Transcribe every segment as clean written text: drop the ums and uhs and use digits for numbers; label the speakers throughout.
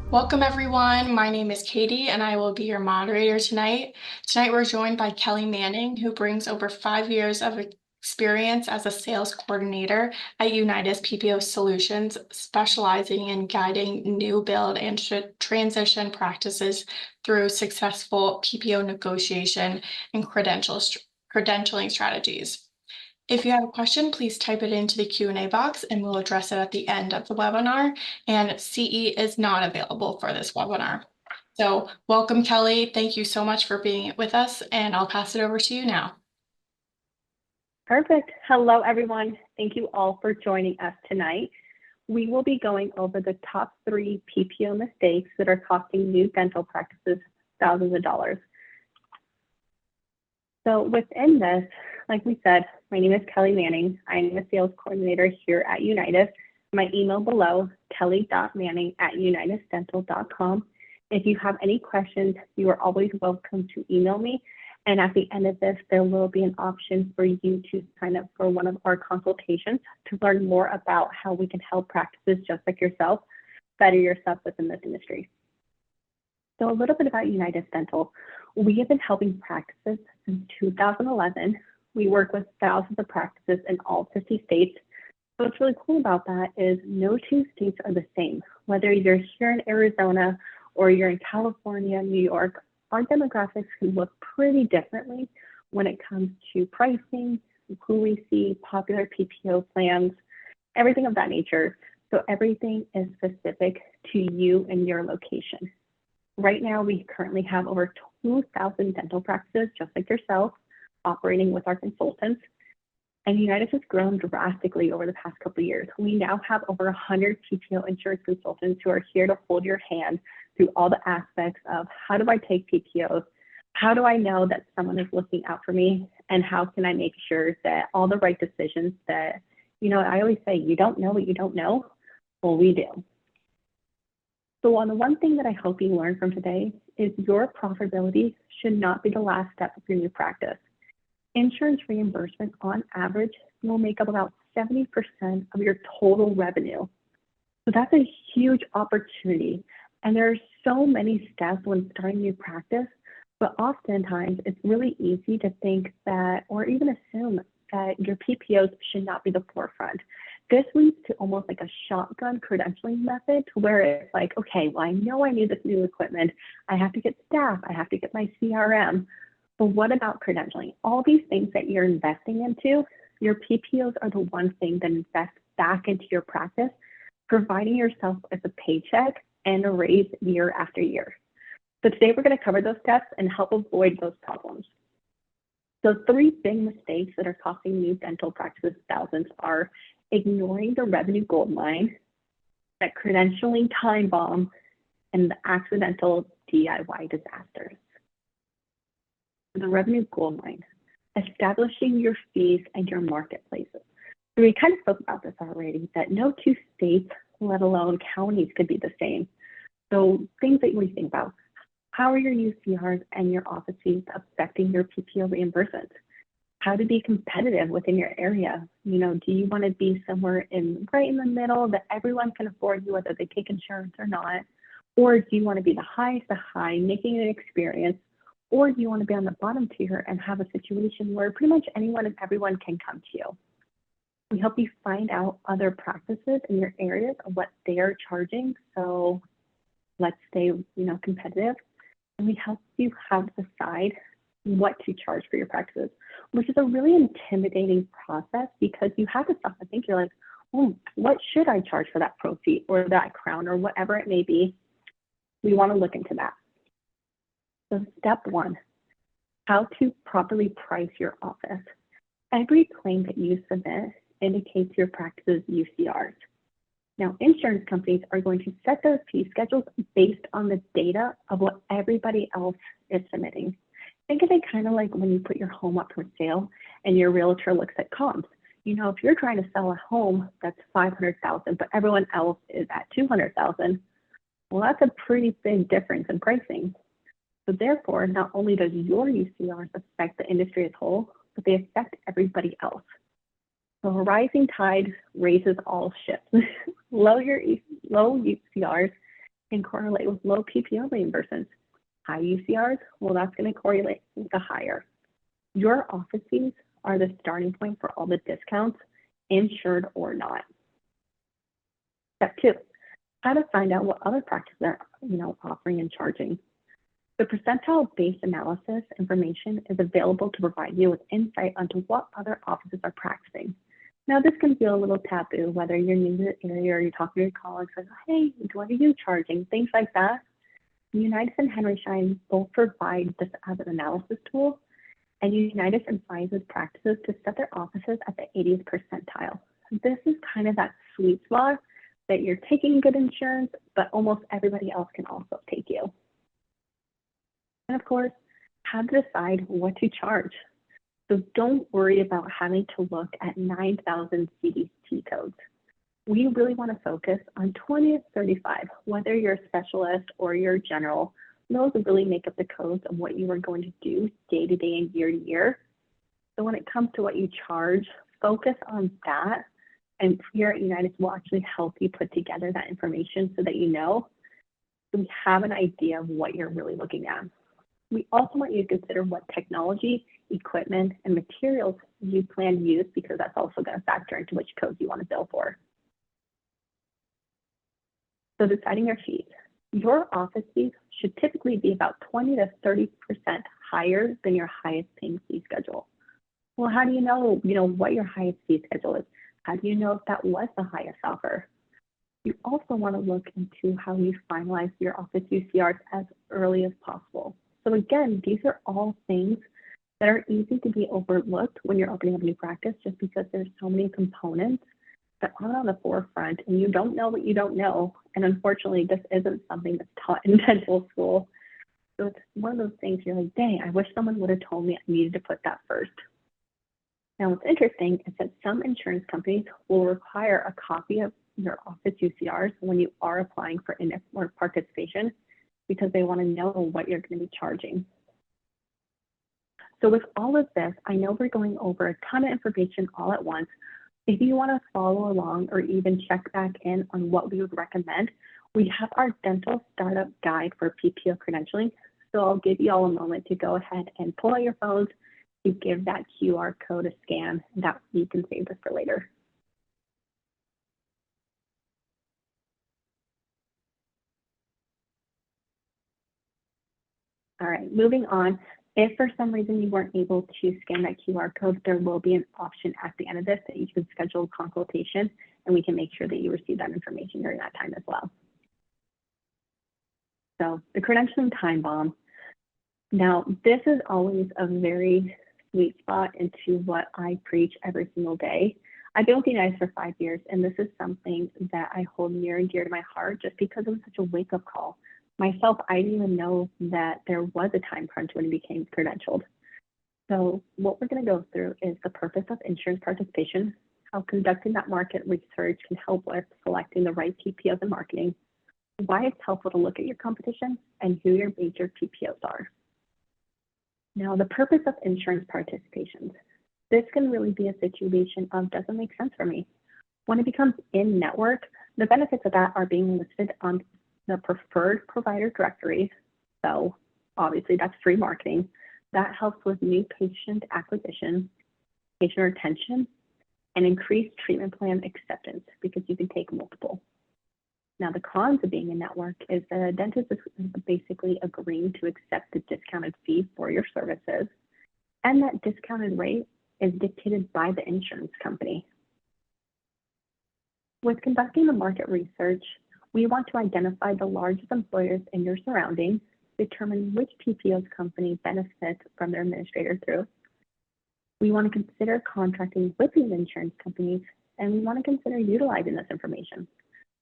Speaker 1: Welcome, everyone. My name is Katie, and I will be your moderator tonight. Tonight, we're joined by Kelli Manning, who brings over 5 years of experience as a sales coordinator at Unitas PPO Solutions, specializing in guiding new build and transition practices through successful PPO negotiation and credentialing strategies. If you have a question, please type it into the Q&A box and we'll address it at the end of the webinar. And CE is not available for this webinar. So welcome, Kelli. Thank you so much for being with us, and I'll pass it over to you now.
Speaker 2: Perfect. Hello, everyone. Thank you all for joining us tonight. We will be going over the top 3 PPO mistakes that are costing new dental practices thousands of dollars. So within this, like we said, my name is Kelli Manning. I'm a sales coordinator here at Unitas. My email below, kelly.manning@unitasdental.com. If you have any questions, you are always welcome to email me. And at the end of this, there will be an option for you to sign up for one of our consultations to learn more about how we can help practices just like yourself better yourself within this industry. So a little bit about Unitas Dental. We have been helping practices since 2011. We work with thousands of practices in all 50 states. What's really cool about that is no 2 states are the same. Whether you're here in Arizona or you're in California, New York, our demographics can look pretty differently when it comes to pricing, who we see, popular PPO plans, everything of that nature. So everything is specific to you and your location. Right now, we currently have over 2,000 dental practices, just like yourself, operating with our consultants. And Unitas has grown drastically over the past couple of years. We now have over 100 PPO insurance consultants who are here to hold your hand through all the aspects of how do I take PPOs, how do I know that someone is looking out for me, and how can I make sure that all the right decisions that, I always say, you don't know what you don't know. Well, we do. So on the one thing that I hope you learn from today is your profitability should not be the last step of your new practice. Insurance reimbursement on average will make up about 70% of your total revenue. So that's a huge opportunity. And there are so many steps when starting a new practice, but oftentimes it's really easy to think that, or even assume that your PPOs should not be the forefront. This leads to almost like a shotgun credentialing method where it's like, okay, well, I know I need this new equipment. I have to get staff. I have to get my CRM. But what about credentialing? All these things that you're investing into, your PPOs are the one thing that invests back into your practice, providing yourself with a paycheck and a raise year after year. So today we're going to cover those steps and help avoid those problems. So 3 big mistakes that are costing new dental practices thousands are ignoring the revenue goldmine, that credentialing time bomb, and the accidental DIY disasters. The revenue goldmine, establishing your fees and your marketplaces. So we kind of spoke about this already, that no 2 states, let alone counties, could be the same. So things that we think about, how are your UCRs and your office fees affecting your PPO reimbursements? How to be competitive within your area. Do you want to be somewhere right in the middle that everyone can afford you, whether they take insurance or not? Or do you want to be the highest of high, making it an experience? Or do you want to be on the bottom tier and have a situation where pretty much anyone and everyone can come to you? We help you find out other practices in your areas of what they are charging. So let's stay, competitive. And we help you have to decide what to charge for your practices, which is a really intimidating process because you have to stop and think. You're like, oh, what should I charge for that pro fee or that crown or whatever it may be? We want to look into that. So step 1, how to properly price your office. Every claim that you submit indicates your practice's UCRs. Now, insurance companies are going to set their fee schedules based on the data of what everybody else is submitting. Think of it kind of like when you put your home up for sale and your realtor looks at comps. If you're trying to sell a home that's $500,000, but everyone else is at $200,000, well, that's a pretty big difference in pricing. So therefore, not only does your UCRs affect the industry as a whole, but they affect everybody else. So a rising tide raises all ships. Low UCRs can correlate with low PPO reimbursements. High UCRs, well, that's going to correlate with the higher. Your office fees are the starting point for all the discounts, insured or not. Step 2, how to find out what other practices are offering and charging. The percentile-based analysis information is available to provide you with insight onto what other offices are practicing. Now, this can feel a little taboo, whether you're new to the area or you're talking to your colleagues, like, hey, what are you charging? Things like that. Unitas and Henry Schein both provide this as an analysis tool, and Unitas advises practices to set their offices at the 80th percentile. This is kind of that sweet spot that you're taking good insurance, but almost everybody else can also take you. And of course, how to decide what to charge. So don't worry about having to look at 9,000 CDT codes. We really want to focus on 20 to 35, whether you're a specialist or you're general. Those really make up the codes of what you are going to do day to day and year to year. So when it comes to what you charge, focus on that. And here at Unitas, we'll actually help you put together that information so that you know, so we have an idea of what you're really looking at. We also want you to consider what technology, equipment, and materials you plan to use, because that's also going to factor into which codes you want to bill for. So deciding your fees. Your office fees should typically be about 20 to 30% higher than your highest paying fee schedule. Well, how do you know what your highest fee schedule is? How do you know if that was the highest offer? You also want to look into how you finalize your office UCRs as early as possible. So again, these are all things that are easy to be overlooked when you're opening up a new practice, just because there's so many components that aren't on the forefront, and you don't know what you don't know. And unfortunately, this isn't something that's taught in dental school. So it's one of those things you're like, dang, I wish someone would have told me I needed to put that first. Now, what's interesting is that some insurance companies will require a copy of your office UCRs when you are applying for in-network participation, because they want to know what you're going to be charging. So with all of this, I know we're going over a ton of information all at once. If you want to follow along or even check back in on what we would recommend, we have our dental startup guide for PPO credentialing. So I'll give you all a moment to go ahead and pull out your phones, to give that QR code a scan, and that you can save this for later. All right, moving on. If for some reason you weren't able to scan that QR code, there will be an option at the end of this that you can schedule a consultation, and we can make sure that you receive that information during that time as well. So the credentialing time bomb. Now, this is always a very sweet spot into what I preach every single day. I've been with Unitas for 5 years, and this is something that I hold near and dear to my heart, just because it was such a wake-up call. Myself, I didn't even know that there was a time crunch when it became credentialed. So what we're going to go through is the purpose of insurance participation, how conducting that market research can help with selecting the right PPOs and marketing, why it's helpful to look at your competition, and who your major PPOs are. Now, the purpose of insurance participations. This can really be a situation of doesn't make sense for me. When it becomes in-network, the benefits of that are being listed on the preferred provider directory. So obviously that's free marketing. That helps with new patient acquisition, patient retention, and increased treatment plan acceptance, because you can take multiple. Now, the cons of being a network is that a dentist is basically agreeing to accept the discounted fee for your services, and that discounted rate is dictated by the insurance company. With conducting the market research, we want to identify the largest employers in your surroundings, determine which PPO's company benefits from their administrator through. We want to consider contracting with these insurance companies, and we want to consider utilizing this information.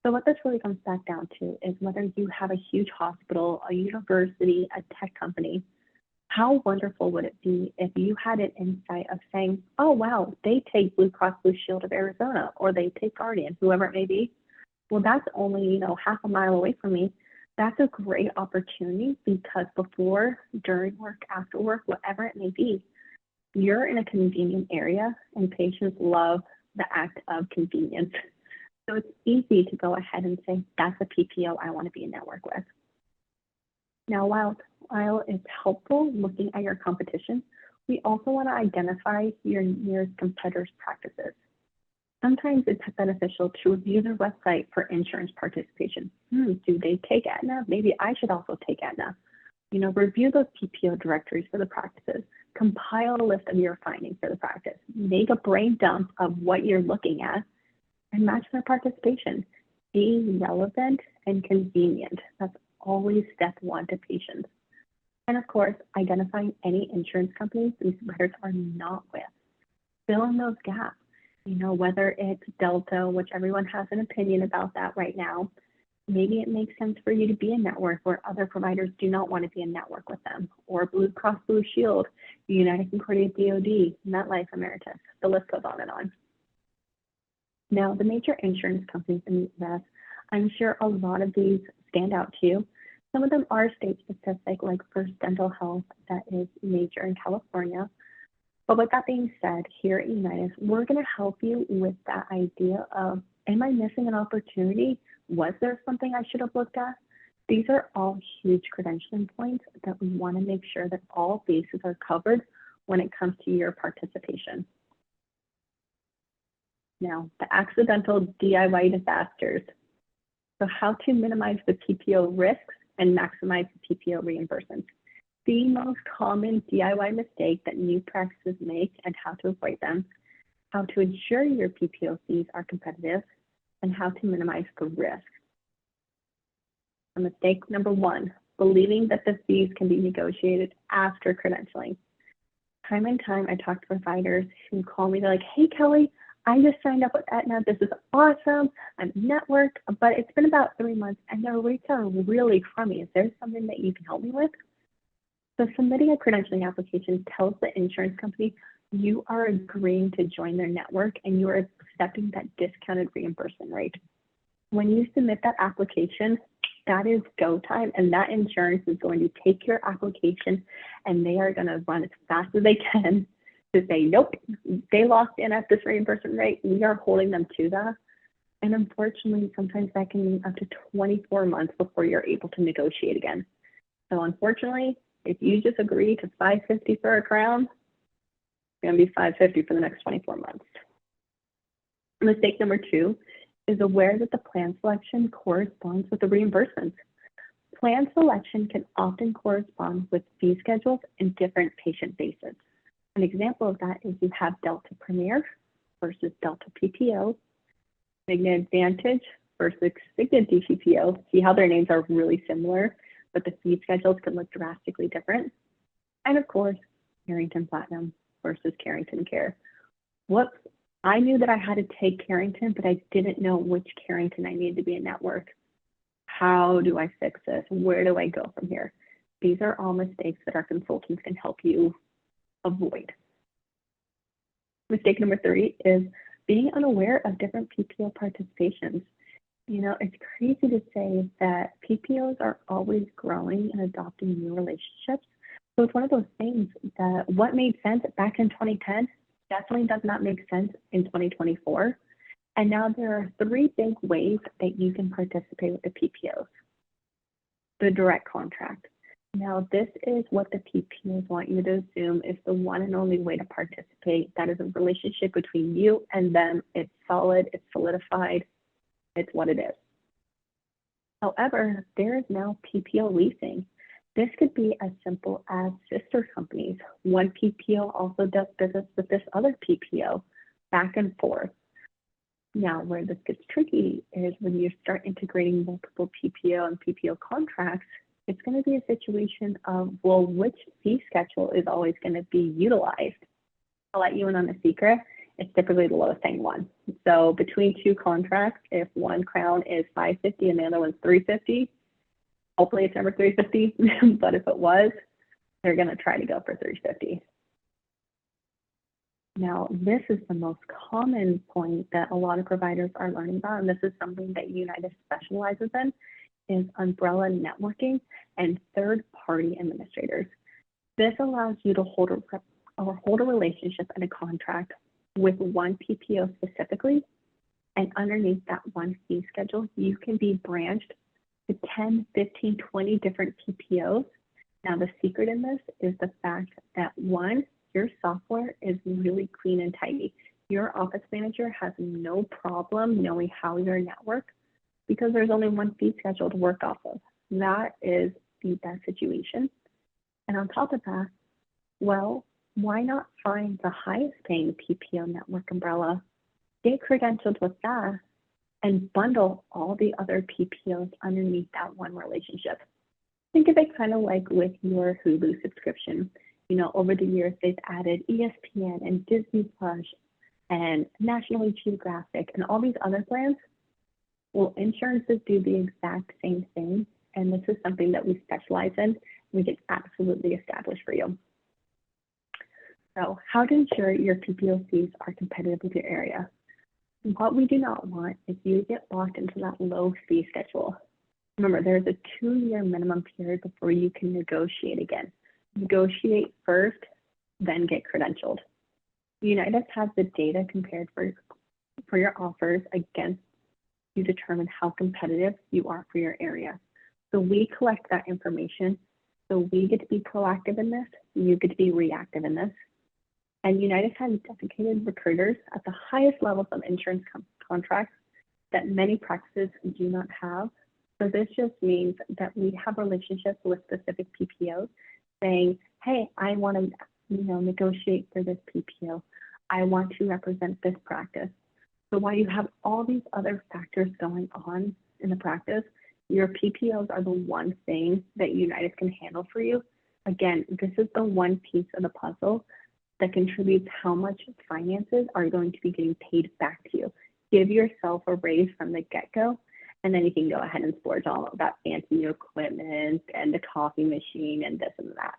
Speaker 2: So what this really comes back down to is whether you have a huge hospital, a university, a tech company, how wonderful would it be if you had an insight of saying, oh, wow, they take Blue Cross Blue Shield of Arizona, or they take Guardian, whoever it may be. Well, that's only, half a mile away from me. That's a great opportunity, because before, during work, after work, whatever it may be, you're in a convenient area, and patients love the act of convenience. So it's easy to go ahead and say, that's a PPO I want to be in network with. Now, while it's helpful looking at your competition, we also want to identify your nearest competitors' practices. Sometimes it's beneficial to review their website for insurance participation. Do they take Aetna? Maybe I should also take Aetna. Review those PPO directories for the practices. Compile a list of your findings for the practice. Make a brain dump of what you're looking at and match their participation. Being relevant and convenient. That's always step one to patients. And of course, identifying any insurance companies these providers are not with. Fill in those gaps. Whether it's Delta, which everyone has an opinion about that right now, maybe it makes sense for you to be a network where other providers do not want to be in network with them, or Blue Cross Blue Shield, United Concordia DoD, MetLife Emeritus, the list goes on and on. Now, the major insurance companies in the US, I'm sure a lot of these stand out to you. Some of them are state specific, like First Dental Health, that is major in California. But with that being said, here at Unitas, we're going to help you with that idea of, am I missing an opportunity? Was there something I should have looked at? These are all huge credentialing points that we want to make sure that all bases are covered when it comes to your participation. Now, the accidental DIY disasters. So how to minimize the PPO risks and maximize the PPO reimbursements. The most common DIY mistake that new practices make and how to avoid them, how to ensure your PPO fees are competitive, and how to minimize the risk. Mistake number one, believing that the fees can be negotiated after credentialing. Time and time, I talk to providers who call me, they're like, hey, Kelly, I just signed up with Aetna. This is awesome. I'm network, but it's been about 3 months and their rates are really crummy. Is there something that you can help me with? So submitting a credentialing application tells the insurance company you are agreeing to join their network and you are accepting that discounted reimbursement rate. When you submit that application, that is go time, and that insurance is going to take your application and they are going to run as fast as they can to say, nope, they locked in at this reimbursement rate. We are holding them to that. And unfortunately, sometimes that can mean up to 24 months before you're able to negotiate again. So unfortunately, if you just agree to $550 for a crown, it's going to be $550 for the next 24 months. Mistake number two is aware that the plan selection corresponds with the reimbursements. Plan selection can often correspond with fee schedules and different patient bases. An example of that is you have Delta Premier versus Delta PPO, Cigna Advantage versus Cigna DPPO. See how their names are really similar, but the fee schedules can look drastically different. And of course, Carrington Platinum versus Carrington Care. Whoops, I knew that I had to take Carrington, but I didn't know which Carrington I needed to be in network. How do I fix this? Where do I go from here? These are all mistakes that our consultants can help you avoid. Mistake number three is being unaware of different PPO participations. It's crazy to say that PPOs are always growing and adopting new relationships. So it's one of those things that what made sense back in 2010 definitely does not make sense in 2024. And now there are three big ways that you can participate with the PPOs. The direct contract. Now, this is what the PPOs want you to assume is the one and only way to participate. That is a relationship between you and them. It's solid, it's solidified, it's what it is. However, there is now PPO leasing. This could be as simple as sister companies. One PPO also does business with this other PPO, back and forth. Now, where this gets tricky is when you start integrating multiple PPO and PPO contracts, it's going to be a situation of, well, which fee schedule is always going to be utilized? I'll let you in on a secret. It's typically the lowest paying one. So between two contracts, if one crown is $550 and the other one's $350, hopefully it's never $350, but if it was, they're going to try to go for $350. Now, this is the most common point that a lot of providers are learning about, and this is something that Unitas specializes in, is umbrella networking and third-party administrators. This allows you to hold a relationship and a contract with one PPO specifically, And underneath that one fee schedule, you can be branched to 10, 15, 20 different PPOs. Now, the secret in this is the fact that one, your software is really clean and tidy. Your office manager has no problem knowing how your network, because there's only one fee schedule to work off of. That is the best situation. And on top of that, well, why not find the highest paying PPO network umbrella, get credentialed with that, and bundle all the other PPOs underneath that one relationship? Think of it kind of like with your Hulu subscription. You know, over the years, they've added ESPN and Disney Plus and National Geographic and all these other plans. Well, insurances do the exact same thing, and this is something that we specialize in. We can absolutely establish for you. So how to ensure your PPO fees are competitive with your area? What we do not want is you to get locked into that low fee schedule. Remember, there's a 2-year minimum period before you can negotiate again. Negotiate first, then get credentialed. United has the data compared for your offers against to determine how competitive you are for your area. So we collect that information. So we get to be proactive in this. You get to be reactive in this. And United has dedicated recruiters at the highest levels of insurance contracts that many practices do not have. So this just means that we have relationships with specific PPOs saying, hey, I want to negotiate for this PPO. I want to represent this practice. So while you have all these other factors going on in the practice, your PPOs are the one thing that United can handle for you. Again, this is the one piece of the puzzle that contributes how much finances are going to be getting paid back to you. Give yourself a raise from the get-go, and then you can go ahead and splurge all of that fancy new equipment and the coffee machine and this and that.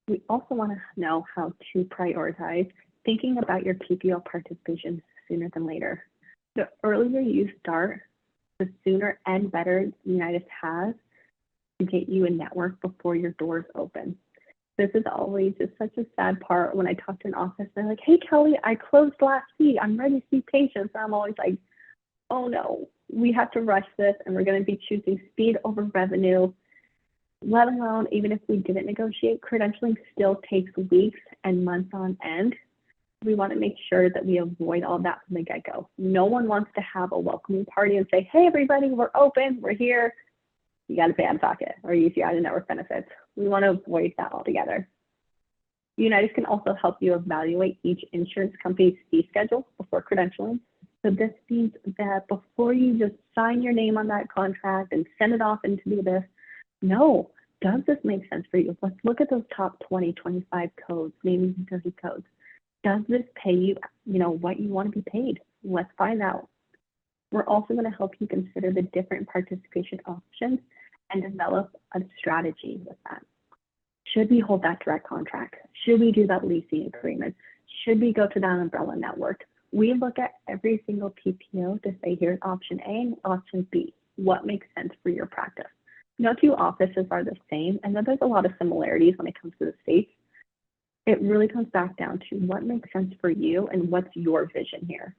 Speaker 2: We also want to know how to prioritize thinking about your PPO participation sooner than later. The earlier you start, the sooner and better United has to get you a network before your doors open. This is always just such a sad part when I talk to an office. They're like, hey, Kelly, I closed last week. I'm ready to see patients. And I'm always like, oh no, we have to rush this and we're going to be choosing speed over revenue, let alone even if we didn't negotiate, credentialing still takes weeks and months on end. We want to make sure that we avoid all that from the get-go. No one wants to have a welcoming party and say, hey, everybody, we're open, we're here. You got to pay out of pocket or use your out-of-network benefits. We want to avoid that altogether. United can also help you evaluate each insurance company's fee schedule before credentialing. So this means that before you just sign your name on that contract and send it off into the abyss, no, does this make sense for you? Let's look at those top 20, 25 codes, naming and 30 codes. Does this pay you, what you want to be paid? Let's find out. We're also going to help you consider the different participation options and develop a strategy with that. Should we hold that direct contract? Should we do that leasing agreement? Should we go to that umbrella network? We look at every single PPO to say, here's option A and option B. What makes sense for your practice? No two offices are the same, and then there's a lot of similarities when it comes to the states. It really comes back down to what makes sense for you and what's your vision here.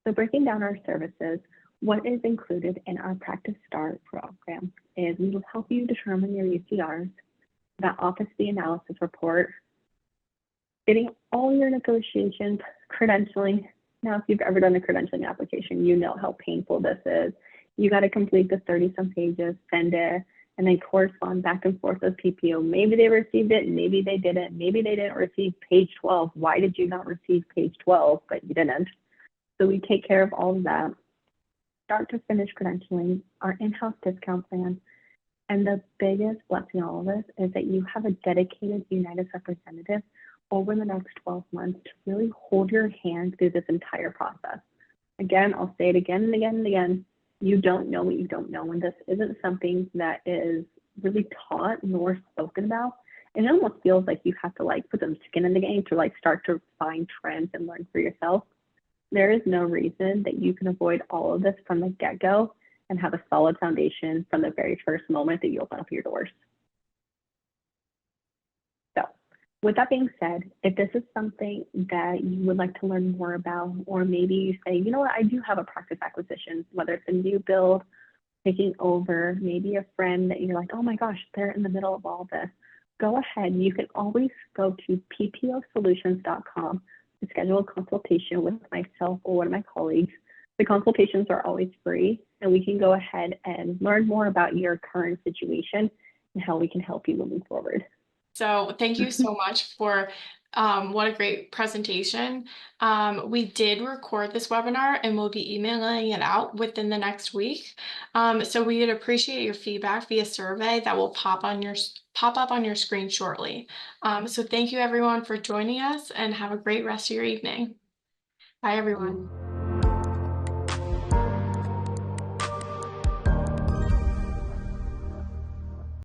Speaker 2: So breaking down our services, what is included in our Practice Start program is we will help you determine your UCRs, that office fee analysis report, getting all your negotiations, credentialing. Now, if you've ever done a credentialing application, you know how painful this is. You got to complete the 30-some pages, send it, and then correspond back and forth with PPO. Maybe they received it, maybe they didn't. Maybe they didn't receive page 12. Why did you not receive page 12, but you didn't? So we take care of all of that. Start to finish credentialing, our in-house discount plan. And the biggest blessing in all of this is that you have a dedicated United representative over the next 12 months to really hold your hand through this entire process. Again, I'll say it again and again and again. You don't know what you don't know, and this isn't something that is really taught nor spoken about. And it almost feels like you have to put some skin in the game to start to find trends and learn for yourself. There is no reason that you can avoid all of this from the get-go and have a solid foundation from the very first moment that you open up your doors. So With that being said, if this is something that you would like to learn more about, or maybe you say, you know what, I do have a practice acquisition, whether it's a new build, taking over, maybe a friend that you're like, oh my gosh, they're in the middle of all this, go ahead. You can always go to pposolutions.com to schedule a consultation with myself or one of my colleagues. The consultations are always free, and we can go ahead and learn more about your current situation and how we can help you moving forward.
Speaker 1: So thank you so much for what a great presentation. We did record this webinar and we'll be emailing it out within the next week. So we would appreciate your feedback via survey that will pop up on your screen shortly. So thank you everyone for joining us and have a great rest of your evening. Bye everyone.